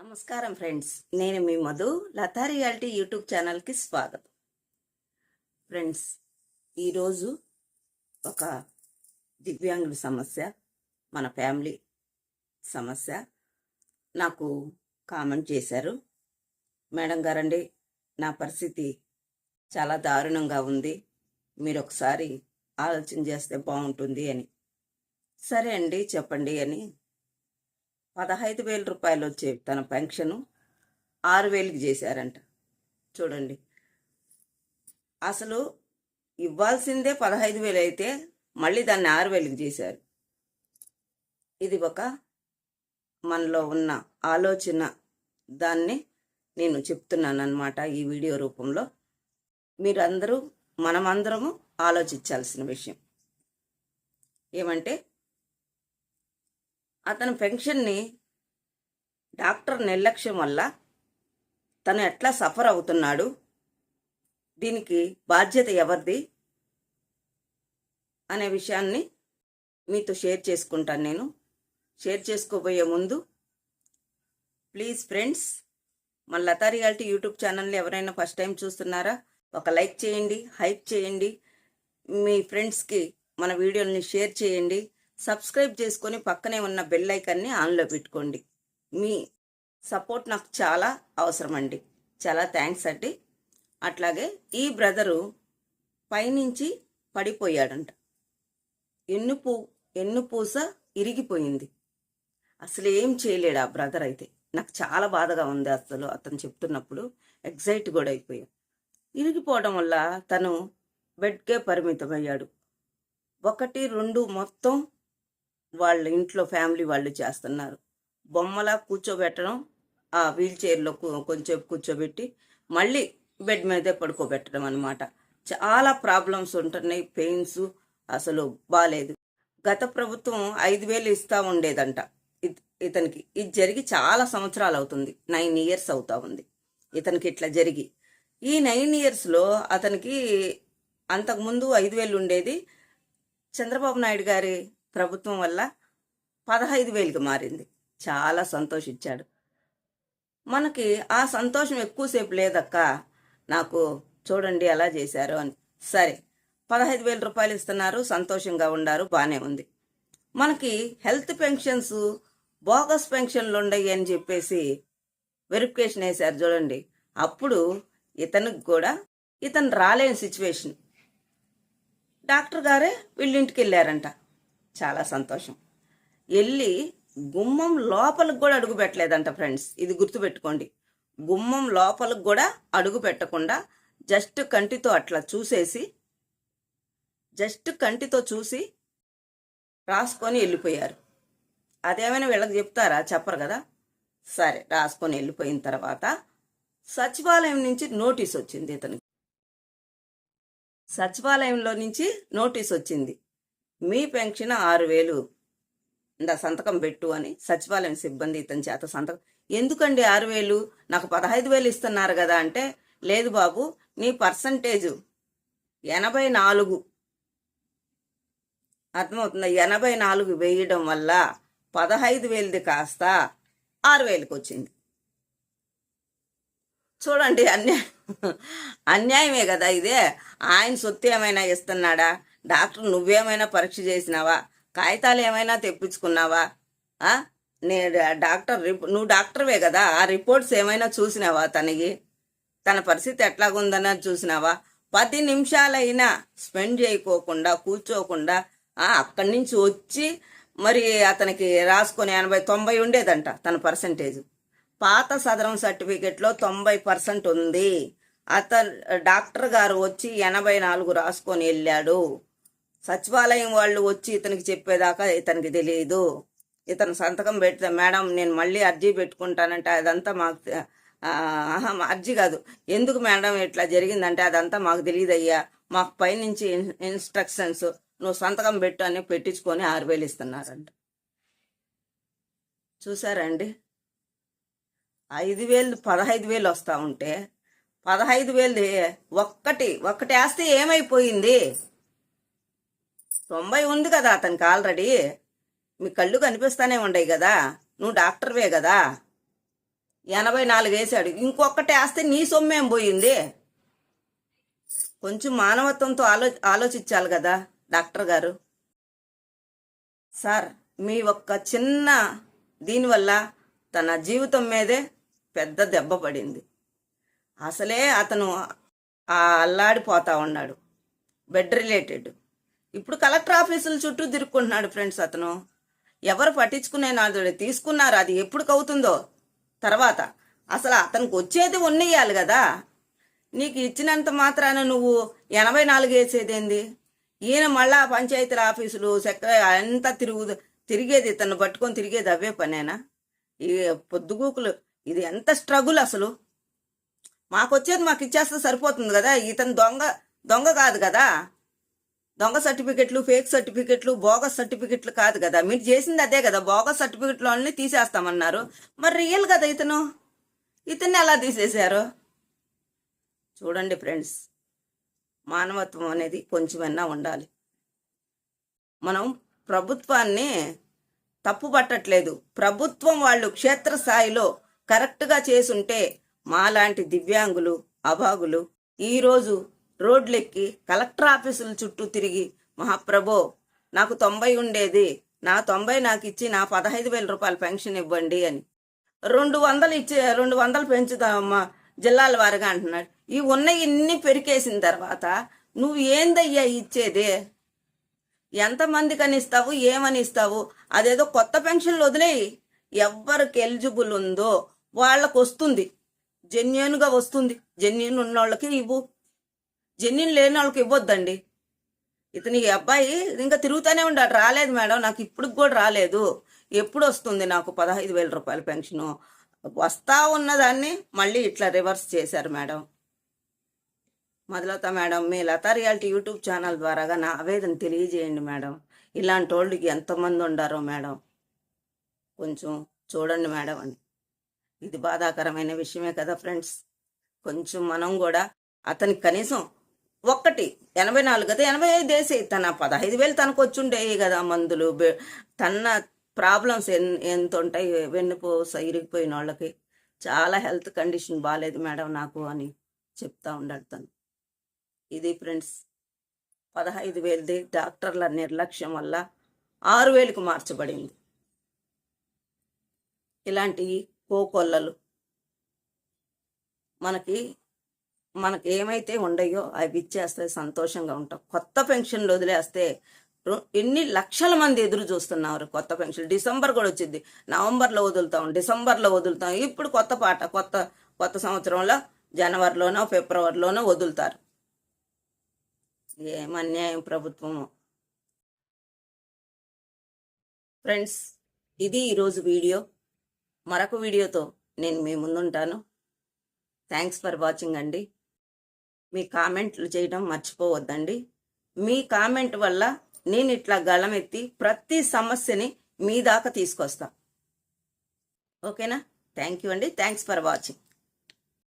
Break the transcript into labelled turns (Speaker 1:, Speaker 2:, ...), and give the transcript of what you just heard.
Speaker 1: నమస్కారం ఫ్రెండ్స్, నేను మీ Madhu. Lata reality YouTube ఛానల్కి స్వాగతం. ఫ్రెండ్స్, ఈరోజు ఒక దివ్యాంగుల సమస్య, మన ఫ్యామిలీ సమస్య నాకు కామెంట్ చేశారు. మేడం గారండి, నా పరిస్థితి చాలా దారుణంగా ఉంది, మీరు ఒకసారి ఆలోచన చేస్తే బాగుంటుంది అని. సరే అండి, చెప్పండి అని 15,000 రూపాయలు వచ్చే తన పెన్షను 6,000కి చేశారంట. చూడండి, అసలు ఇవ్వాల్సిందే 15,000 అయితే మళ్ళీ దాన్ని 6,000కి చేశారు. ఇది ఒక మనలో ఉన్న ఆలోచన, దాన్ని నేను చెప్తున్నాను అన్నమాట ఈ వీడియో రూపంలో. మీరందరూ, మనమందరము ఆలోచించాల్సిన విషయం ఏమంటే, అతని పెన్షన్ని డాక్టర్ నిర్లక్ష్యం వల్ల తను ఎట్లా సఫర్ అవుతున్నాడు, దీనికి బాధ్యత ఎవరిది అనే విషయాన్ని మీతో షేర్ చేసుకుంటాను. నేను షేర్ చేసుకోబోయే ముందు ప్లీజ్ ఫ్రెండ్స్, మన లతా రియాలిటీ యూట్యూబ్ ఛానల్ని ఎవరైనా ఫస్ట్ టైం చూస్తున్నారా, ఒక లైక్ చేయండి, హైప్ చేయండి, మీ ఫ్రెండ్స్కి మన వీడియోని షేర్ చేయండి, సబ్స్క్రైబ్ చేసుకొని పక్కనే ఉన్న బెల్ ఐకాన్ని ఆన్లో పెట్టుకోండి. మీ సపోర్ట్ నాకు చాలా అవసరం అండి. చాలా థ్యాంక్స్ అండి. అట్లాగే ఈ బ్రదరు పైనుంచి పడిపోయాడంట. ఎన్నుపూస ఇరిగిపోయింది. అసలు ఏం చేయలేడు ఆ బ్రదర్. అయితే నాకు చాలా బాధగా ఉంది. అసలు అతను చెప్తున్నప్పుడు ఎగ్జైట్ కూడా అయిపోయాం. ఇరిగిపోవడం వల్ల తను బెడ్కే పరిమితమయ్యాడు. 1, 2 మొత్తం వాళ్ళ ఇంట్లో ఫ్యామిలీ వాళ్ళు చేస్తున్నారు. బొమ్మలా కూర్చోబెట్టడం, ఆ వీల్ చైర్లో కొంచెం కూర్చోబెట్టి మళ్ళీ బెడ్ మీదే పడుకోబెట్టడం అన్నమాట. చాలా ప్రాబ్లమ్స్ ఉంటున్నాయి, పెయిన్స్ అసలు బాలేదు. గత ప్రభుత్వం 5,000 ఇస్తా ఉండేదంట ఇతనికి. ఇది జరిగి చాలా సంవత్సరాలు అవుతుంది, 9 ఇయర్స్ అవుతా ఉంది ఇతనికి ఇట్లా జరిగి. ఈ 9 ఇయర్స్లో అతనికి అంతకుముందు 5,000 ఉండేది. చంద్రబాబు నాయుడు గారి ప్రభుత్వం వల్ల 15,000కి మారింది. చాలా సంతోషించాడు. మనకి ఆ సంతోషం ఎక్కువసేపు లేదక్క, నాకు చూడండి ఎలా చేశారు అని. సరే, 15,000 రూపాయలు ఇస్తున్నారు, సంతోషంగా ఉండారు, బాగానే ఉంది. మనకి హెల్త్ పెన్షన్స్ బోగస్ పెన్షన్లు ఉండయి అని చెప్పేసి వెరిఫికేషన్ వేశారు చూడండి. అప్పుడు ఇతనికి కూడా ఇతను రాలేని సిచ్యువేషన్. డాక్టర్ గారే వీళ్ళింటికి వెళ్ళారంట. చాలా సంతోషం. వెళ్ళి గుమ్మం లోపలికి కూడా అడుగు పెట్టలేదంట ఫ్రెండ్స్, ఇది గుర్తుపెట్టుకోండి. గుమ్మం లోపలికి కూడా అడుగు పెట్టకుండా జస్ట్ కంటితో అట్లా చూసేసి, జస్ట్ కంటితో చూసి రాసుకొని వెళ్ళిపోయారు. అదేమైనా వీళ్ళకి చెప్తారా? చెప్పరు కదా. సరే, రాసుకొని వెళ్ళిపోయిన తర్వాత సచివాలయం నుంచి నోటీస్ వచ్చింది ఇతనికి. సచివాలయంలో నుంచి నోటీస్ వచ్చింది, మీ పెన్షన్ 6,000 ఇందా సంతకం పెట్టు అని. సచివాలయం సిబ్బంది ఇతని చేత సంతకం. ఎందుకండి 6,000? నాకు 15,000 ఇస్తున్నారు కదా అంటే, లేదు బాబు, నీ పర్సంటేజ్ 84, అర్థమవుతుందా? 84 వేయడం వల్ల 15,000ది కాస్త 6,000కి వచ్చింది. చూడండి, అన్యాయమే కదా ఇదే. ఆయన సొత్తు ఏమైనా ఇస్తున్నాడా? డాక్టర్ నువ్వేమైనా పరీక్ష చేసినావా? కాగితాలు ఏమైనా తెప్పించుకున్నావా? నువ్వు డాక్టర్వే కదా, ఆ రిపోర్ట్స్ ఏమైనా చూసినావా? తన పరిస్థితి ఎట్లాగుందన్నది చూసినావా? 10 నిమిషాలైనా స్పెండ్ చేయకోకుండా, కూర్చోకుండా అక్కడి నుంచి వచ్చి మరి అతనికి రాసుకొని 80, 90 ఉండేదంట తన పర్సంటేజ్. పాత సదరం సర్టిఫికెట్లో 90% ఉంది. డాక్టర్ గారు వచ్చి 84 రాసుకొని వెళ్ళాడు. సచివాలయం వాళ్ళు వచ్చి ఇతనికి చెప్పేదాకా ఇతనికి తెలియదు. ఇతను సంతకం పెడితే, మేడం నేను మళ్ళీ అర్జీ పెట్టుకుంటానంటే, అదంతా మాకు అర్జీ కాదు, ఎందుకు మేడం ఇట్లా జరిగిందంటే, అదంతా మాకు తెలియదు అయ్యా, మాకు పైనుంచి ఇన్స్ట్రక్షన్స్, నువ్వు సంతకం పెట్టు అని పెట్టించుకొని 6,000 ఇస్తున్నారంట. చూసారండి, 5,000 15,000 వస్తూ ఉంటే 15,000 ఒక్కటి వేస్తే ఏమైపోయింది? 90 ఉంది కదా అతనికి ఆల్రెడీ. మీ కళ్ళు కనిపిస్తానే ఉండయి కదా, నువ్వు డాక్టర్వే కదా. 84 వేసాడు. ఇంకొకటి వేస్తే నీ సొమ్మేం పోయింది? కొంచెం మానవత్వంతో ఆలోచించాలి కదా డాక్టర్ గారు. సార్, మీ ఒక్క చిన్న దీనివల్ల తన జీవితం మీదే పెద్ద దెబ్బ పడింది. అసలే అతను అల్లాడిపోతా ఉన్నాడు, బెడ్ రిలేటెడ్. ఇప్పుడు కలెక్టర్ ఆఫీసుల చుట్టూ తిరుక్కుంటున్నాడు ఫ్రెండ్స్. అతను ఎవరు పట్టించుకునే నాడు తీసుకున్నారు. అది ఎప్పుడు అవుతుందో తర్వాత. అసలు అతనికి వచ్చేది ఉన్నయ్యాలి కదా. నీకు ఇచ్చినంత మాత్రాన నువ్వు 84 వేసేదేంది? ఈయన మళ్ళా పంచాయతీల ఆఫీసులు అంతా తిరిగేది, ఇతను పట్టుకొని తిరిగేది అవే పనేనా? ఈ పొద్దుగూకులు ఇది ఎంత స్ట్రగుల్ అసలు. మాకొచ్చేది మాకు ఇచ్చేస్తే సరిపోతుంది కదా. ఇతను దొంగ కాదు కదా. దొంగ సర్టిఫికెట్లు, ఫేక్ సర్టిఫికెట్లు, బోగస్ సర్టిఫికెట్లు కాదు కదా. మీరు చేసింది అదే కదా. బోగస్ సర్టిఫికెట్లు అన్నీ తీసేస్తామన్నారు. మరి రియల్ కదా ఇతన్ని ఎలా తీసేశారు? చూడండి ఫ్రెండ్స్, మానవత్వం అనేది కొంచెమైనా ఉండాలి. మనం ప్రభుత్వాన్ని తప్పు పట్టట్లేదు. ప్రభుత్వం వాళ్ళు క్షేత్రస్థాయిలో కరెక్ట్గా చేసుంటే మాలాంటి దివ్యాంగులు, అభాగులు ఈరోజు రోడ్లెక్కి కలెక్టర్ ఆఫీసుల చుట్టూ తిరిగి, మహాప్రభో నాకు 90 ఉండేది, నా 90 నాకు ఇచ్చి నా 15,000 రూపాయల పెన్షన్ ఇవ్వండి అని 200 ఇచ్చి 200 పెంచుతామమ్మా జిల్లాల వారిగా అంటున్నాడు. ఈ ఉన్న ఇన్ని పెరికేసిన తర్వాత నువ్వు ఏందయ్యా ఇచ్చేదే? ఎంతమందికని ఇస్తావు, ఏమని ఇస్తావు? అదేదో కొత్త పెన్షన్లు వదిలేయి. ఎవరికి ఎలిజిబుల్ ఉందో వాళ్ళకు వస్తుంది, జెన్యున్గా వస్తుంది. జెన్యున్ ఉన్న వాళ్ళకి ఇవ్వు, జెన్యున్ లేని వాళ్ళకి ఇవ్వద్దండి. ఇతని అబ్బాయి ఇంకా తిరుగుతూనే ఉన్నాడు. రాలేదు మేడం, నాకు ఇప్పుడు కూడా రాలేదు, ఎప్పుడు వస్తుంది నాకు 15,000 రూపాయల పెన్షను? వస్తా ఉన్నదాన్ని మళ్ళీ ఇట్లా రివర్స్ చేశారు మేడం. మొదలవుతా మేడం, మీ లతా రియాలిటీ యూట్యూబ్ ఛానల్ ద్వారాగా నా ఆవేదన తెలియజేయండి మేడం. ఇలాంటి వాళ్ళకి ఎంతమంది ఉండారో మేడం, కొంచెం చూడండి మేడం అని. ఇది బాధాకరమైన విషయమే కదా ఫ్రెండ్స్. కొంచెం మనం కూడా అతనికి కనీసం 84 కదా 85 వేసి తన 15,000 తనకు వచ్చుండేవి కదా. మందులు తన ప్రాబ్లమ్స్ ఎంత ఉంటాయి, వెన్నుపూస ఇరిగిపోయిన వాళ్ళకి. చాలా హెల్త్ కండిషన్ బాగాలేదు మేడం నాకు అని చెప్తా ఉన్నాడు తను. ఇది ఫ్రెండ్స్, 15,000ది డాక్టర్ల నిర్లక్ష్యం వల్ల 6,000కు మార్చబడింది. ఇలాంటి కోకొల్లలు మనకి ఏమైతే ఉండయో అవి ఇచ్చేస్తే సంతోషంగా ఉంటాం. కొత్త పెన్షన్లు వదిలేస్తే ఎన్ని లక్షల మంది ఎదురు చూస్తున్నారు కొత్త పెన్షన్. డిసెంబర్ కూడా వచ్చింది, నవంబర్లో వదులుతాం, డిసెంబర్లో వదులుతాం. ఇప్పుడు కొత్త పాట, కొత్త సంవత్సరంలో జనవరిలోనో ఫిబ్రవరిలోనో వదులుతారు. ఏం అన్యాయం ప్రభుత్వము. ఫ్రెండ్స్, ఇది ఈరోజు వీడియో. మరొక వీడియోతో నేను మీ ముందుంటాను. థ్యాంక్స్ ఫర్ వాచింగ్ అండి. మీ కామెంట్లు చేయడం మర్చిపోవద్దండి. మీ కామెంట్ వల్ల నేను ఇట్లా గళమెత్తి ప్రతి సమస్యని మీ దాకా తీసుకొస్తా. ఓకేనా? థ్యాంక్ యూ అండి. Thanks for watching.